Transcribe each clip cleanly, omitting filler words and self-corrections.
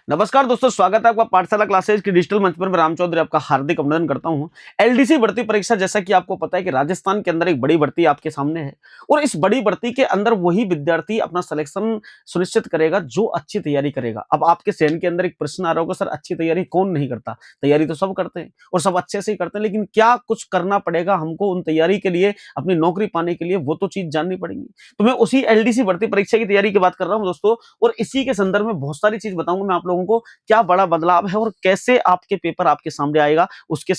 नमस्कार दोस्तों, स्वागत है आपका पाठशाला क्लासेज की डिजिटल मंच पर। मैं राम चौधरी आपका हार्दिक अभिनंदन करता हूं। एलडीसी भर्ती परीक्षा, जैसा कि आपको पता है कि राजस्थान के अंदर एक बड़ी भर्ती आपके सामने है और इस बड़ी भर्ती के अंदर वही विद्यार्थी अपना सिलेक्शन सुनिश्चित करेगा जो अच्छी तैयारी करेगा। अब आपके सहन के अंदर एक प्रश्न आ रहा होगा, सर अच्छी तैयारी कौन नहीं करता? तैयारी तो सब करते हैं और सब अच्छे से ही करते हैं, लेकिन क्या कुछ करना पड़ेगा हमको उन तैयारी के लिए, अपनी नौकरी पाने के लिए? वो तो चीज जाननी पड़ेगी। तो मैं उसी एलडीसी भर्ती परीक्षा की तैयारी की बात कर रहा हूं दोस्तों, और इसी के संदर्भ में बहुत सारी चीज बताऊंगा मैं आप लोगों को, क्या बड़ा बदलाव है और कैसे आपके पेपर आपके सामने आएगा, उसके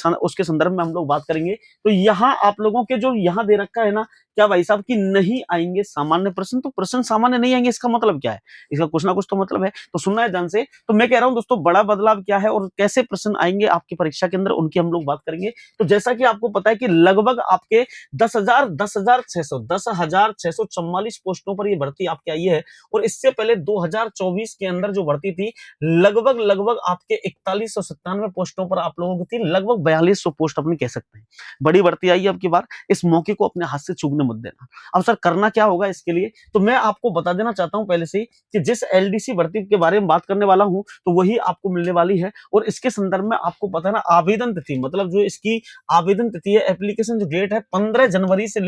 संदर्भ में हम लोग बात करेंगे। तो यहाँ आप लोगों के जो यहाँ दे रखा है ना, क्या भाई साहब कि नहीं आएंगे सामान्य प्रश्न? तो प्रश्न सामान्य नहीं आएंगे, इसका मतलब क्या है? इसका कुछ ना कुछ तो मतलब है, तो सुनना है ध्यान से। तो मैं कह रहा हूं दोस्तों, बड़ा बदलाव क्या है और कैसे प्रश्न आएंगे आपकी परीक्षा के अंदर, उनकी हम लोग बात करेंगे। तो जैसा कि आपको पता है कि लगभग आपके 10,644 पोस्टों पर यह भर्ती आपकी आई है, और इससे पहले 2024 के अंदर जो भर्ती थी, लगभग आपके 4197 पोस्टों पर आप लोगों की थी, लगभग 4200 पोस्ट अपनी कह सकते हैं। बड़ी भर्ती आई है अब की बार, इस मौके को अपने हाथ से चूकने मत देना। अब सर करना क्या होगा इसके लिए, तो मैं आपको बता देना चाहता हूं पहले से ही कि जिस एलडीसी भर्ती के बारे में बात करने वाला हूं, तो वही आपको मिलने वाली है। और इसके संदर्भ में आपको पता है ना, आवेदन तिथि, मतलब जो इसकी आवेदन तिथि है, एप्लीकेशन जो डेट है, 15 जनवरी से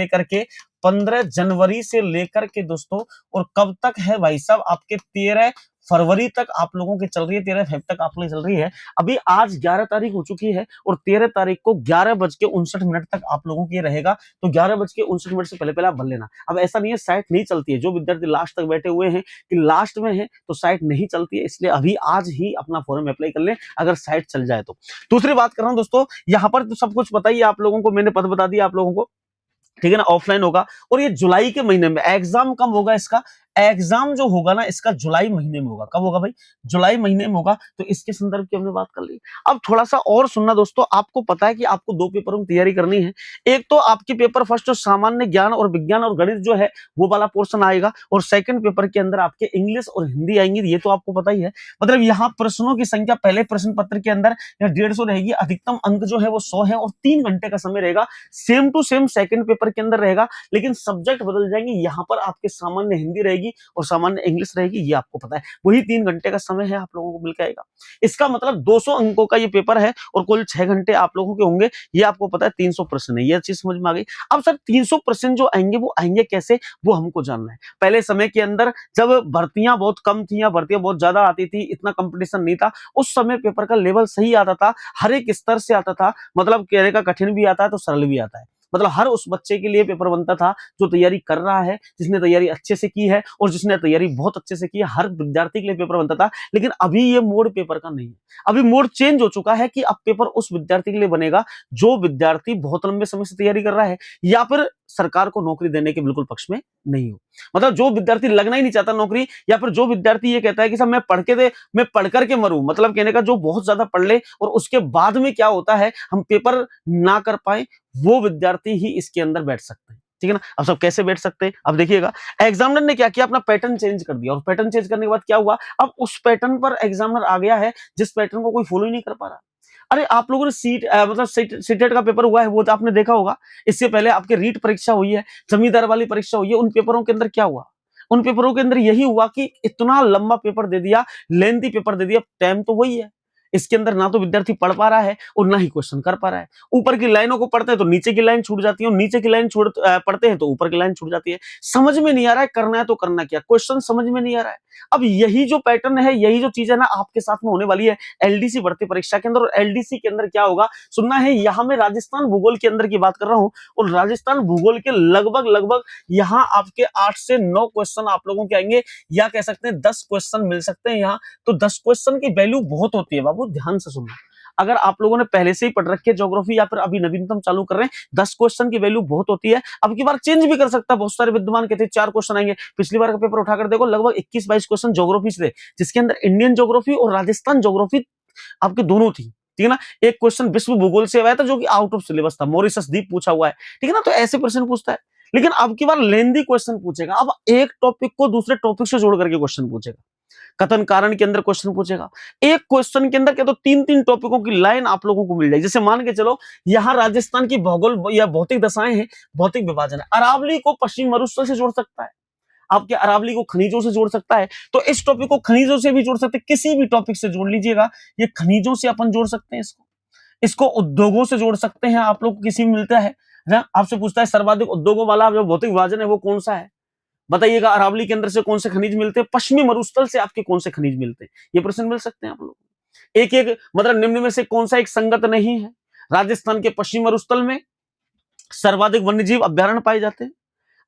लेकर के दोस्तों, और कब तक है भाई साहब, आपके 13 फरवरी तक आप लोगों की चल रही है, 13 फेब तक आप लोगों की चल रही है। अभी आज 11 तारीख हो चुकी है और 13 तारीख को 11:59 तक आप लोगों की रहेगा। तो 11:59 से पहले पहले आप भर लेना। अब ऐसा नहीं है साइट नहीं चलती है, जो विद्यार्थी लास्ट तक बैठे हुए हैं कि लास्ट में है तो साइट नहीं चलती है, इसलिए अभी आज ही अपना फॉर्म अप्लाई कर लें अगर साइट चल जाए तो। दूसरी बात कर रहा हूं दोस्तों, यहाँ पर तो सब कुछ बताइए आप लोगों को, मैंने पद बता दिया आप लोगों को, ठीक है ना, ऑफलाइन होगा। और ये जुलाई के महीने में एग्जाम कब होगा इसका, एग्जाम जो होगा ना इसका जुलाई महीने में होगा। कब होगा भाई? जुलाई महीने में होगा। तो इसके संदर्भ की हमने बात कर ली। अब थोड़ा सा और सुनना दोस्तों, आपको पता है कि आपको दो पेपरों की तैयारी करनी है। एक तो आपकी पेपर फर्स्ट जो सामान्य ज्ञान और विज्ञान और गणित जो है वो वाला पोर्शन आएगा, और सेकंड पेपर के अंदर आपके इंग्लिश और हिंदी आएंगी, ये तो आपको पता ही है। मतलब यहाँ प्रश्नों की संख्या पहले प्रश्न पत्र के अंदर 150 रहेगी, अधिकतम अंक जो है वो 100 है, और 3 घंटे का समय रहेगा। Same to same second paper के अंदर रहेगा, लेकिन सब्जेक्ट बदल जाएंगे। यहाँ पर आपके सामान्य हिंदी रहेगी और सामान्य इंग्लिश रहेगी, ये आपको पता है। वही 3 घंटे का समय है, आप लोगों को मिल के आएगा। इसका मतलब 200 अंकों का ये पेपर है और कुल 6 घंटे आप लोगों के होंगे, ये आपको पता है। 300 प्रश्न है, ये चीज समझ में आ गई। अब सर 300 प्रश्न जो आएंगे वो आएंगे कैसे, वो हमको जानना है। पहले समय के अंदर जब भर्तियां बहुत कम थी या भर्तियां बहुत ज्यादा आती थी, इतना कंपटीशन नहीं था, उस समय पेपर का लेवल सही आता था, हर एक स्तर से आता था। मतलब कहने का कठिन भी आता है तो सरल भी आता है। मतलब हर उस बच्चे के लिए पेपर बनता था जो तैयारी कर रहा है, जिसने तैयारी अच्छे से की है और जिसने तैयारी बहुत अच्छे से की है, हर विद्यार्थी के लिए पेपर बनता था। लेकिन अभी ये मोड पेपर का नहीं है, अभी मोड चेंज हो चुका है कि अब पेपर उस विद्यार्थी के लिए बनेगा जो विद्यार्थी बहुत लंबे समय से तैयारी कर रहा है या फिर सरकार को नौकरी देने के बिल्कुल पक्ष में नहीं हो। मतलब जो विद्यार्थी लगना ही नहीं चाहता नौकरी, या फिर जो विद्यार्थी ये कहता है कि साहब मैं पढ़ करके मरूं, मतलब कहने का जो बहुत ज्यादा पढ़ ले और उसके बाद में क्या होता है हम पेपर ना कर पाए, वो विद्यार्थी ही इसके अंदर बैठ सकते हैं। ठीक है ना। अब सब कैसे बैठ सकते हैं, अब देखिएगा। एग्जामिनर ने क्या किया, अपना पैटर्न चेंज कर दिया, और पैटर्न चेंज करने के बाद क्या हुआ, अब उस पैटर्न पर एग्जामिनर आ गया है जिस पैटर्न को कोई फॉलो ही नहीं कर पा रहा। अरे आप लोगों ने मतलब सीटेट का पेपर हुआ है, वो तो आपने देखा होगा। इससे पहले आपके रीट परीक्षा हुई है, जमींदार वाली परीक्षा हुई है, उन पेपरों के अंदर क्या हुआ? उन पेपरों के अंदर यही हुआ कि इतना लंबा पेपर दे दिया, लेंथी पेपर दे दिया, टाइम तो वही है। इसके अंदर ना तो विद्यार्थी पढ़ पा रहा है और ना ही क्वेश्चन कर पा रहा है। ऊपर की लाइनों को पढ़ते हैं तो नीचे की लाइन छूट जाती है, और नीचे की लाइन पढ़ते हैं तो ऊपर की लाइन छूट जाती है। समझ में नहीं आ रहा है करना है तो करना क्या, क्वेश्चन समझ में नहीं आ रहा है। अब यही जो पैटर्न है, यही जो चीज है ना, आपके साथ में होने वाली है एलडीसी भर्ती परीक्षा के अंदर। और एलडीसी के अंदर क्या होगा सुनना है, यहां मैं राजस्थान भूगोल के अंदर की बात कर रहा हूं, और राजस्थान भूगोल के लगभग यहां आपके 8 से 9 क्वेश्चन आप लोगों के आएंगे, या कह सकते हैं 10 क्वेश्चन मिल सकते हैं यहाँ। तो 10 क्वेश्चन की वैल्यू बहुत होती है बाबू, ध्यान से सुनना। अगर आप लोगों ने पहले से ही पढ़ रखी है ज्योग्राफी या फिर अभी नवीनतम चालू कर रहे हैं, 10 क्वेश्चन की वैल्यू बहुत होती है। अब की बार चेंज भी कर सकता है, बहुत सारे विद्वान कहते हैं 4 क्वेश्चन आएंगे। पिछली बार का पेपर उठाकर देखो, लगभग 21-22 क्वेश्चन ज्योग्राफी से थे, जिसके अंदर इंडियन ज्योग्राफी और राजस्थान ज्योग्राफी आपके दोनों थी। ठीक है ना। एक क्वेश्चन विश्व भूगोल से आया था जो कि आउट ऑफ सिलेबस था, मॉरिशस द्वीप पूछा हुआ है। ठीक है ना, तो ऐसे प्रश्न पूछता है। लेकिन अब की बार लेंदी क्वेश्चन पूछेगा, अब एक टॉपिक को दूसरे टॉपिक से जोड़ करके क्वेश्चन पूछेगा, कथन कारण के अंदर क्वेश्चन पूछेगा। एक क्वेश्चन के अंदर क्या तो 3-3 टॉपिकों की लाइन आप लोगों को मिल जाएगी। जैसे मान के चलो यहां राजस्थान की भौगोल या भौतिक दशाएं हैं, भौतिक विभाजन है, अरावली को पश्चिम मरुस्थल से जोड़ सकता है। आपके अरावली को खनिजों से जोड़ सकता है। तो इस टॉपिक को खनिजों से भी जोड़ सकते हैं, किसी भी टॉपिक से जोड़ लीजिएगा। ये खनिजों से अपन जोड़ सकते हैं, इसको उद्योगों से जोड़ सकते हैं। आप लोग को किसी भी मिलता है ना, आपसे पूछता है सर्वाधिक उद्योगों वाला जो भौतिक विभाजन है वो कौन सा है, बताइएगा। अरावली के अंदर से कौन से खनिज मिलते हैं, पश्चिमी मरुस्थल से आपके कौन से खनिज मिलते हैं, ये प्रश्न मिल सकते हैं आप लोग। एक एक मतलब निम्न में से कौन सा एक संगत नहीं है। राजस्थान के पश्चिमी मरुस्थल में सर्वाधिक वन्यजीव अभ्यारण्य पाए जाते हैं।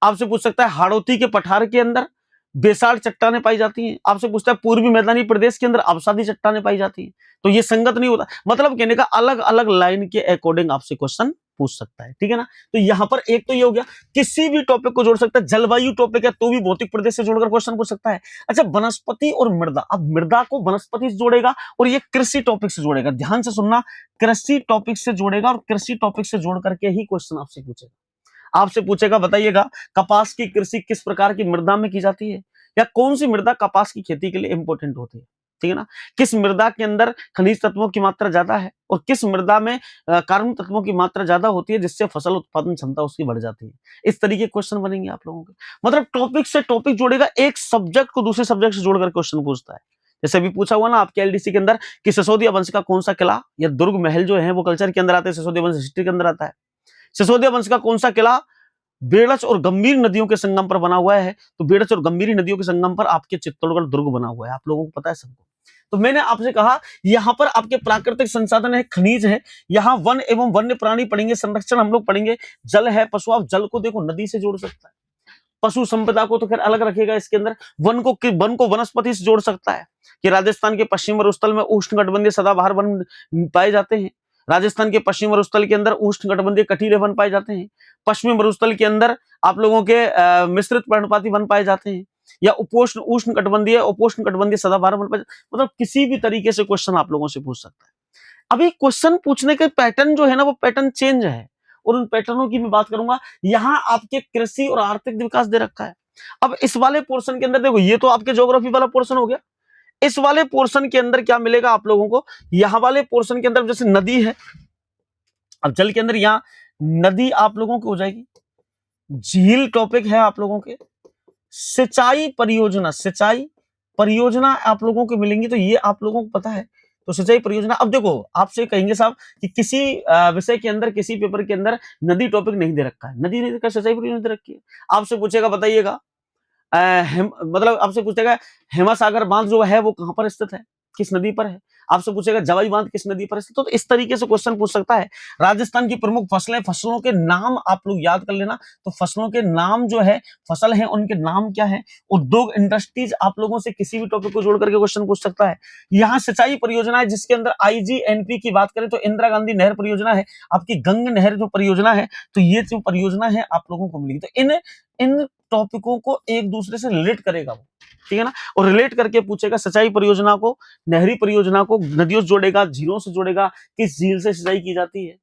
आपसे पूछ सकता है हाड़ौती के पठार के अंदर बेसाल चट्टानें पाई जाती हैं। आपसे पूछता है पूर्वी मैदानी प्रदेश के अंदर अवसादी चट्टानें पाई जाती हैं। तो ये संगत नहीं होता, मतलब कहने का अलग अलग लाइन के अकॉर्डिंग आपसे क्वेश्चन पूछ सकता है, ठीक है ना। तो यहां पर एक तो ये हो गया, किसी भी टॉपिक को जोड़ सकता है। जलवायु टॉपिक है तो भी भौतिक प्रदेश से जोड़कर क्वेश्चन पूछ सकता है। अच्छा, वनस्पति और मृदा, अब मृदा को वनस्पति से जोड़ेगा और ये कृषि टॉपिक से जोड़ेगा। ध्यान से सुनना, कृषि टॉपिक से जोड़ेगा और कृषि टॉपिक से जोड़ करके ही क्वेश्चन आपसे पूछेगा। आपसे पूछेगा बताइएगा कपास की कृषि किस प्रकार की मृदा में की जाती है, या कौन सी मृदा कपास की खेती के लिए इंपॉर्टेंट होती है, ठीक है ना। किस मृदा के अंदर खनिज तत्वों की मात्रा ज्यादा है और किस मृदा में कार्बन तत्वों की मात्रा ज्यादा होती है, जिससे फसल उत्पादन क्षमता उसकी बढ़ जाती है। इस तरीके के क्वेश्चन बनेंगे आप लोगों के। मतलब टॉपिक से टॉपिक जोड़ेगा, एक सब्जेक्ट को दूसरे सब्जेक्ट से जोड़कर क्वेश्चन पूछता है। जैसे अभी पूछा हुआ ना आपके एलडीसी के अंदर कि सिसोदिया वंश का कौन सा किला या दुर्ग महल जो है वो कल्चर के अंदर आते हैं, सिसोदिया वंश हिस्ट्री के अंदर आता है। सिसोदिया वंश का कौन सा किला बेड़च और गंभीर नदियों के संगम पर बना हुआ है, तो बेड़च और गंभीर नदियों के संगम पर आपके चित्तौड़गढ़ दुर्ग बना हुआ है, आप लोगों को पता है सबको। तो मैंने आपसे कहा यहां पर आपके प्राकृतिक संसाधन है, खनिज है, यहाँ वन एवं वन्य प्राणी पढ़ेंगे, संरक्षण हम लोग पढ़ेंगे, जल है, पशु। आप जल को देखो नदी से जोड़ सकता है, पशु संपदा को तो खैर अलग रखेगा इसके अंदर, वन को वनस्पति से जोड़ सकता है कि राजस्थान के पश्चिम मरुस्थल में उष्णकटिबंधीय सदाबहार वन पाए जाते हैं। राजस्थान के पश्चिम मरुस्थल के अंदर उष्णकटिबंधीय कटीले वन पाए जाते हैं। पश्चिमी मरुस्थल के अंदर आप लोगों के मिश्रित पर्णपाती वन पाए जाते हैं, या उपोष्ण कटिबंधीय सदाबहार वन पाए जाते हैं। मतलब किसी भी तरीके से क्वेश्चन आप लोगों से पूछ सकता है। अभी क्वेश्चन पूछने के पैटर्न जो है ना वो पैटर्न चेंज है, और उन पैटर्नों की मैं बात करूंगा। यहां आपके कृषि और आर्थिक विकास दे रखा है। अब इस वाले पोर्शन के अंदर देखो, ये तो आपके ज्योग्राफी वाला पोर्शन हो गया। इस वाले पोर्शन के अंदर क्या मिलेगा आप लोगों को, यहां वाले पोर्शन के अंदर जैसे नदी है, अब जल के अंदर यहां नदी आप लोगों को हो जाएगी, झील टॉपिक है आप लोगों के, सिंचाई परियोजना आप लोगों को मिलेंगी, तो ये आप लोगों को पता है। तो सिंचाई परियोजना, अब देखो आपसे कहेंगे साहब कि किसी विषय के अंदर, किसी पेपर के अंदर नदी टॉपिक नहीं दे रखा है, नदी नहीं दे, सिंचाई परियोजना दे रखी है। आपसे पूछेगा बताइएगा मतलब आपसे पूछेगा हेमासागर बांध जो है वो कहां पर स्थित है, किस नदी पर है। आपसे पूछेगा जवाई बांध किस नदी पर स्थित, तो इस तरीके से क्वेश्चन पूछ सकता है। राजस्थान की प्रमुख फसलें, फसलों के नाम आप लोग याद कर लेना। तो फसलों के नाम जो है, फसल है उनके नाम क्या है। उद्योग इंडस्ट्रीज आप लोगों से किसी भी टॉपिक को जोड़ करके क्वेश्चन पूछ सकता है। यहाँ सिंचाई परियोजना है जिसके अंदर आईजीएनपी की बात करें तो इंदिरा गांधी नहर परियोजना है, आपकी गंग नहर जो परियोजना है, तो ये जो परियोजना है आप लोगों को मिलेगी। तो इन टॉपिकों को एक दूसरे से रिलेट करेगा वो, ठीक है ना, और रिलेट करके पूछेगा। सिंचाई परियोजना को नहरी परियोजना को नदियों से जोड़ेगा, झीलों से जोड़ेगा, किस झील से सिंचाई की जाती है,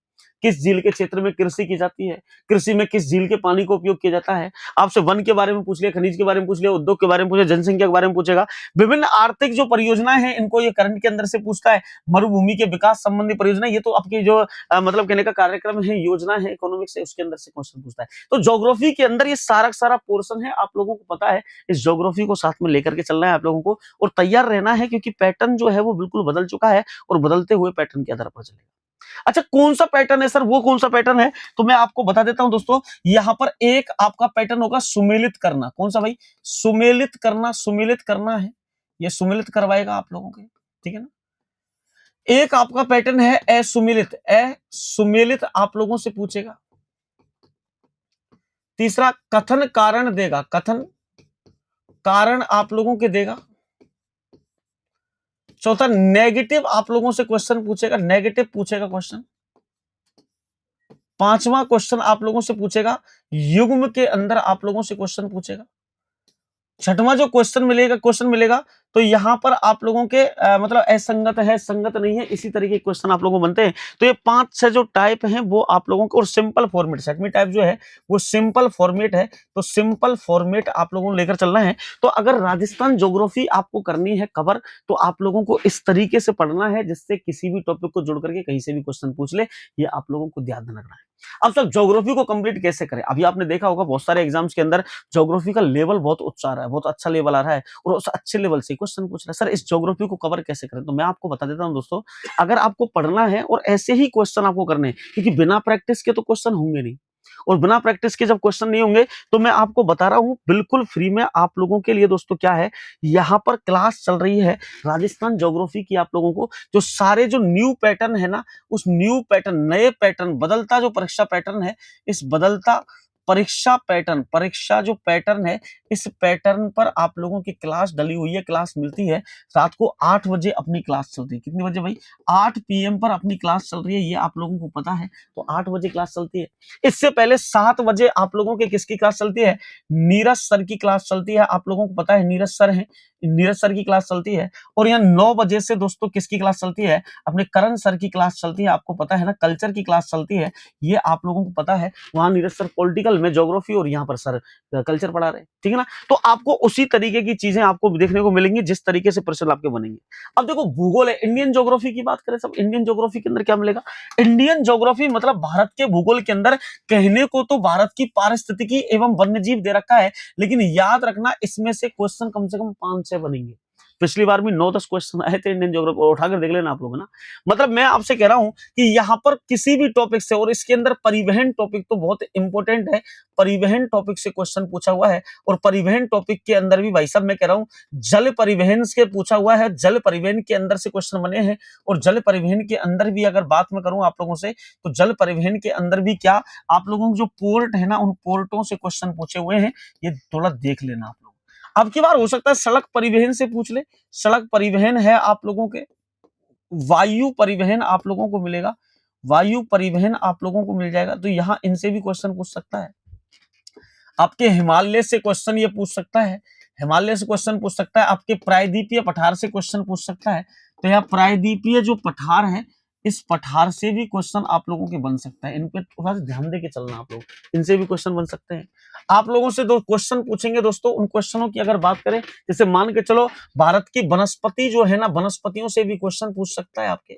किस झील के क्षेत्र में कृषि की जाती है, कृषि में किस झील के पानी का उपयोग किया जाता है। आपसे वन के बारे में पूछ लिया, खनिज के बारे में पूछ लिया, उद्योग के बारे में पूछे, जनसंख्या के बारे में पूछेगा। विभिन्न आर्थिक जो परियोजनाएं हैं इनको ये करंट के अंदर से पूछता है। मरुभूमि के विकास संबंधी परियोजना, ये तो आपकी जो मतलब कहने का कार्यक्रम है, योजना है इकोनॉमिक्स है, उसके अंदर से क्वेश्चन पूछता है। तो ज्योग्राफी के अंदर ये सारा पोर्शन है, आप लोगों को पता है। इस ज्योग्राफी को साथ में लेकर के चलना है आप लोगों को, और तैयार रहना है, क्योंकि पैटर्न जो है वो बिल्कुल बदल चुका है और बदलते हुए पैटर्न के आधार पर चलेगा। अच्छा, कौन सा पैटर्न है सर, वो कौन सा पैटर्न है, तो मैं आपको बता देता हूं दोस्तों। यहां पर एक आपका पैटर्न होगा सुमेलित करना। कौन सा भाई, सुमेलित करना है, ये सुमेलित करवाएगा आप लोगों के, ठीक है ना। एक आपका पैटर्न है असुमेलित आप लोगों से पूछेगा। तीसरा कथन कारण देगा, कथन कारण आप लोगों के देगा। चौथा नेगेटिव आप लोगों से क्वेश्चन पूछेगा, नेगेटिव पूछेगा क्वेश्चन। पांचवा क्वेश्चन आप लोगों से पूछेगा युग्म के अंदर आप लोगों से क्वेश्चन पूछेगा। छठवां जो क्वेश्चन मिलेगा तो यहाँ पर आप लोगों के मतलब असंगत है, संगत नहीं है, इसी तरीके के क्वेश्चन आप लोगों को बनते हैं। तो ये 5-6 जो टाइप हैं वो आप लोगों को, और सिंपल फॉर्मेट सेटमी टाइप जो है वो सिंपल फॉर्मेट है, तो सिंपल फॉर्मेट आप लोगों को लेकर चलना है। तो अगर राजस्थान ज्योग्राफी आपको करनी है कवर, तो आप लोगों को इस तरीके से पढ़ना है जिससे किसी भी टॉपिक को जोड़ करके कहीं से भी क्वेश्चन पूछ ले, ये आप लोगों को ध्यान रखना है। अब सर ज्योग्राफी को कंप्लीट कैसे करें? अभी आपने देखा होगा बहुत सारे एग्जाम्स के अंदर ज्योग्राफी का लेवल बहुत उच्च आ रहा है, बहुत अच्छा लेवल आ रहा है, और उस अच्छे लेवल से क्वेश्चन पूछ रहा है। सर इस ज्योग्राफी को कवर कैसे करें? तो मैं आपको बता देता हूं दोस्तों, अगर आपको पढ़ना है और ऐसे ही क्वेश्चन आपको करने हैं, क्योंकि बिना प्रैक्टिस के तो क्वेश्चन होंगे नहीं, और बिना प्रैक्टिस के जब क्वेश्चन नहीं होंगे, तो मैं आपको बता रहा हूं बिल्कुल फ्री में आप लोगों के लिए दोस्तों क्या है, यहां पर क्लास चल रही है राजस्थान ज्योग्राफी की। आप लोगों को जो सारे जो न्यू पैटर्न है ना, उस न्यू पैटर्न, नए पैटर्न, बदलता जो परीक्षा पैटर्न है, इस बदलता परीक्षा पैटर्न, परीक्षा जो पैटर्न है, इस पैटर्न पर आप लोगों की क्लास डली हुई है, क्लास मिलती है। रात को 8 बजे अपनी क्लास चलती है। कितने बजे भाई? 8 PM पर अपनी क्लास चल रही है, ये आप लोगों को पता है। तो 8 बजे क्लास चलती है। इससे पहले 7 बजे आप लोगों के किसकी क्लास चलती है? नीरज सर की क्लास चलती है। आप लोगों को पता है नीरज सर है, नीरज सर की क्लास चलती है। और यहाँ 9 बजे से दोस्तों किसकी क्लास चलती है? अपने करण सर की क्लास चलती है। आपको पता है ना, कल्चर की क्लास चलती है, ये आप लोगों को पता है। वहां नीरज सर पॉलिटिकल में ज्योग्राफी, और यहाँ पर सर कल्चर पढ़ा रहे, ठीक है ना। तो आपको उसी तरीके की चीजें आपको देखने को मिलेंगी जिस तरीके से प्रश्न आपके बनेंगे। अब देखो भूगोल है, इंडियन ज्योग्राफी की बात करें सब, इंडियन ज्योग्राफी के अंदर क्या मिलेगा? इंडियन ज्योग्राफी मतलब भारत के भूगोल के अंदर, कहने को तो भारत की पारिस्थितिकी एवं वन्यजीव दे रखा है, लेकिन याद रखना इसमें से क्वेश्चन कम से कम 5-6 बनेंगे। पिछली बार भी 9-10 क्वेश्चन आए थे इंडियन ज्योग्राफी, उठाकर देख लेना आप लोग, ना। मतलब मैं आपसे कह रहा हूं कि यहां पर किसी भी टॉपिक से, और इसके अंदर परिवहन टॉपिक तो बहुत इंपॉर्टेंट है, परिवहन टॉपिक से क्वेश्चन पूछा हुआ है। और परिवहन टॉपिक के अंदर भी भाई साहब मैं कह रहा हूं, जल परिवहन से पूछा हुआ है, जल परिवहन के अंदर से क्वेश्चन बने हैं। और जल परिवहन के अंदर भी अगर बात मैं करूं आप लोगों से, तो जल परिवहन के अंदर भी क्या, आप लोगों को जो पोर्ट है ना, उन पोर्टों से क्वेश्चन पूछे हुए हैं, ये थोड़ा देख लेना आप लोग। अब की बार हो सकता है सड़क परिवहन से पूछ ले, सड़क परिवहन है आप लोगों के, वायु परिवहन आप लोगों को मिलेगा, वायु परिवहन आप लोगों को मिल जाएगा। तो यहां इनसे भी क्वेश्चन पूछ सकता है। आपके हिमालय से क्वेश्चन ये पूछ सकता है, हिमालय से क्वेश्चन पूछ सकता है। आपके प्रायद्वीपीय पठार से क्वेश्चन पूछ सकता है। तो यहाँ प्रायद्वीपीय जो पठार है, इस पठार से भी क्वेश्चन आप लोगों के बन सकता है। इन पे थोड़ा सा ध्यान दे के चलना आप लोग, इनसे भी क्वेश्चन बन सकते हैं। आप लोगों से दो क्वेश्चन पूछेंगे दोस्तों, उन क्वेश्चनों की अगर बात करें, जैसे मान के चलो भारत की वनस्पति जो है ना, वनस्पतियों से भी क्वेश्चन पूछ सकता है। आपके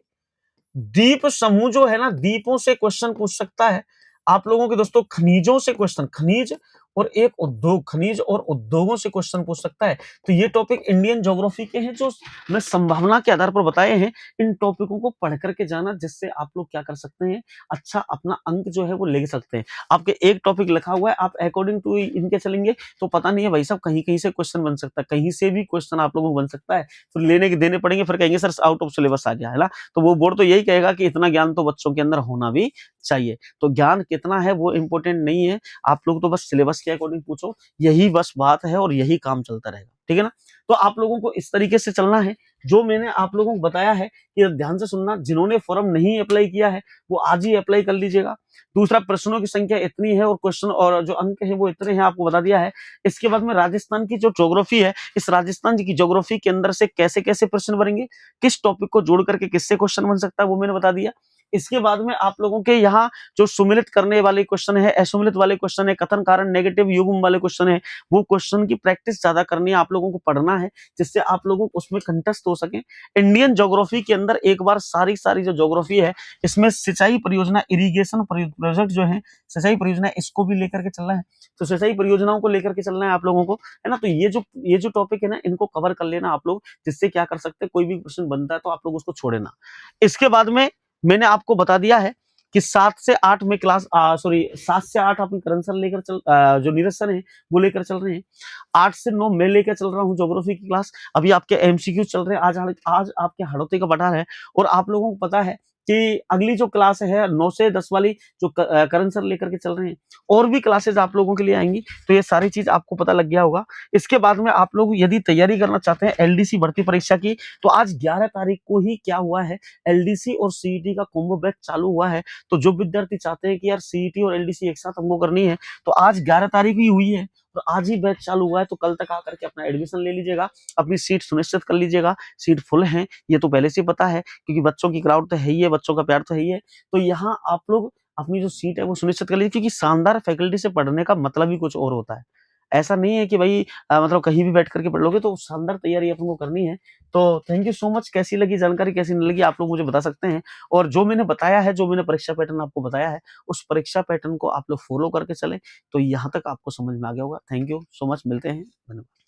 द्वीप समूह जो है ना, द्वीपों से क्वेश्चन पूछ सकता है। आप लोगों के दोस्तों खनिजों से क्वेश्चन, खनिज और एक उद्योग, खनिज और उद्योगों से क्वेश्चन पूछ सकता है। तो ये टॉपिक इंडियन ज्योग्राफी के हैं जो मैं संभावना के आधार पर बताए हैं। इन टॉपिकों को पढ़ करके जाना, जिससे आप लोग क्या कर सकते हैं, अच्छा अपना अंक जो है वो ले सकते हैं। आपके एक टॉपिक लिखा हुआ है, आप अकॉर्डिंग टू इनके चलेंगे तो पता नहीं है भाई साहब, कहीं कहीं से क्वेश्चन बन सकता है, कहीं से भी क्वेश्चन आप लोगों को बन सकता है। फिर लेने के देने पड़ेंगे, फिर कहेंगे सर आउट ऑफ सिलेबस आ गया है ना। तो वो बोर्ड तो यही कहेगा कि इतना ज्ञान तो बच्चों के अंदर होना भी चाहिए। तो ज्ञान कितना है वो इंपॉर्टेंट नहीं है, आप लोग तो बस सिलेबस के अकॉर्डिंग पूछो, यही बस बात है और यही काम चलता रहेगा, ठीक है ना। तो आप लोगों को इस तरीके से चलना है, जो मैंने आप लोगों को बताया है कि ध्यान से सुनना। जिन्होंने फॉर्म नहीं अप्लाई किया है वो आज ही अप्लाई कर लीजिएगा। दूसरा, प्रश्नों की संख्या इतनी है और क्वेश्चन और जो अंक है वो इतने हैं, आपको बता दिया है। इसके बाद में राजस्थान की जो ज्योग्राफी है, इस राजस्थान की ज्योग्राफी के अंदर से कैसे कैसे प्रश्न बनेंगे, किस टॉपिक को जोड़ करके किससे क्वेश्चन बन सकता है, वो मैंने बता दिया। इसके बाद में आप लोगों के यहाँ जो सुमिलित करने वाले क्वेश्चन है, असुमिलित वाले क्वेश्चन है, कथन कारण नेगेटिव युग्म वाले क्वेश्चन है, वो क्वेश्चन की प्रैक्टिस ज्यादा करनी है, आप लोगों को पढ़ना है, जिससे आप लोगों को उसमें कंटेस्ट हो सके। इंडियन ज्योग्राफी के अंदर एक बार सारी जो ज्योग्राफी है, इसमें सिंचाई परियोजना, इरिगेशन प्रोजेक्ट जो है, सिंचाई परियोजना, इसको भी लेकर के चलना है। तो सिंचाई परियोजनाओं को लेकर के चलना है आप लोगों को, है ना। तो ये जो टॉपिक है ना, इनको कवर कर लेना आप लोग, जिससे क्या कर सकते हैं, कोई भी क्वेश्चन बनता है तो आप लोग उसको छोड़े ना। इसके बाद में मैंने आपको बता दिया है कि 7 से 8 में क्लास 7 से 8 अपनी करण सर लेकर जो नीरज सर है वो लेकर चल रहे हैं। 8 से 9 मैं लेकर चल रहा हूँ ज्योग्राफी की क्लास। अभी आपके एमसीक्यू चल रहे हैं, आज आपके हड़ौती का पठार है। और आप लोगों को पता है कि अगली जो क्लास है 9 से 10 वाली, जो करण सर लेकर के चल रहे हैं, और भी क्लासेस आप लोगों के लिए आएंगी। तो ये सारी चीज आपको पता लग गया होगा। इसके बाद में आप लोग यदि तैयारी करना चाहते हैं एलडीसी भर्ती परीक्षा की, तो आज 11 तारीख को ही क्या हुआ है, एलडीसी और सीईटी का कॉम्बो बैच चालू हुआ है। तो जो विद्यार्थी चाहते हैं कि यार सीईटी और एलडीसी एक साथ हमको करनी है, तो आज 11 तारीख ही हुई है, और आज ही बैच चालू हुआ है, तो कल तक आकर के अपना एडमिशन ले लीजिएगा, अपनी सीट सुनिश्चित कर लीजिएगा। सीट फुल है ये तो पहले से पता है, क्योंकि बच्चों की क्राउड तो है ही है, बच्चों का प्यार तो है ही है। तो यहाँ आप लोग अपनी जो सीट है वो सुनिश्चित कर लीजिए, क्योंकि शानदार फैकल्टी से पढ़ने का मतलब ही कुछ और होता है। ऐसा नहीं है कि भाई मतलब कहीं भी बैठ करके पढ़ लोगे, तो शानदार तैयारी अपन को करनी है। तो थैंक यू सो मच। कैसी लगी जानकारी, कैसी नहीं लगी, आप लोग मुझे बता सकते हैं। और जो मैंने बताया है, जो मैंने परीक्षा पैटर्न आपको बताया है, उस परीक्षा पैटर्न को आप लोग फॉलो करके चले, तो यहाँ तक आपको समझ में आ गया होगा। थैंक यू सो मच, मिलते हैं, धन्यवाद।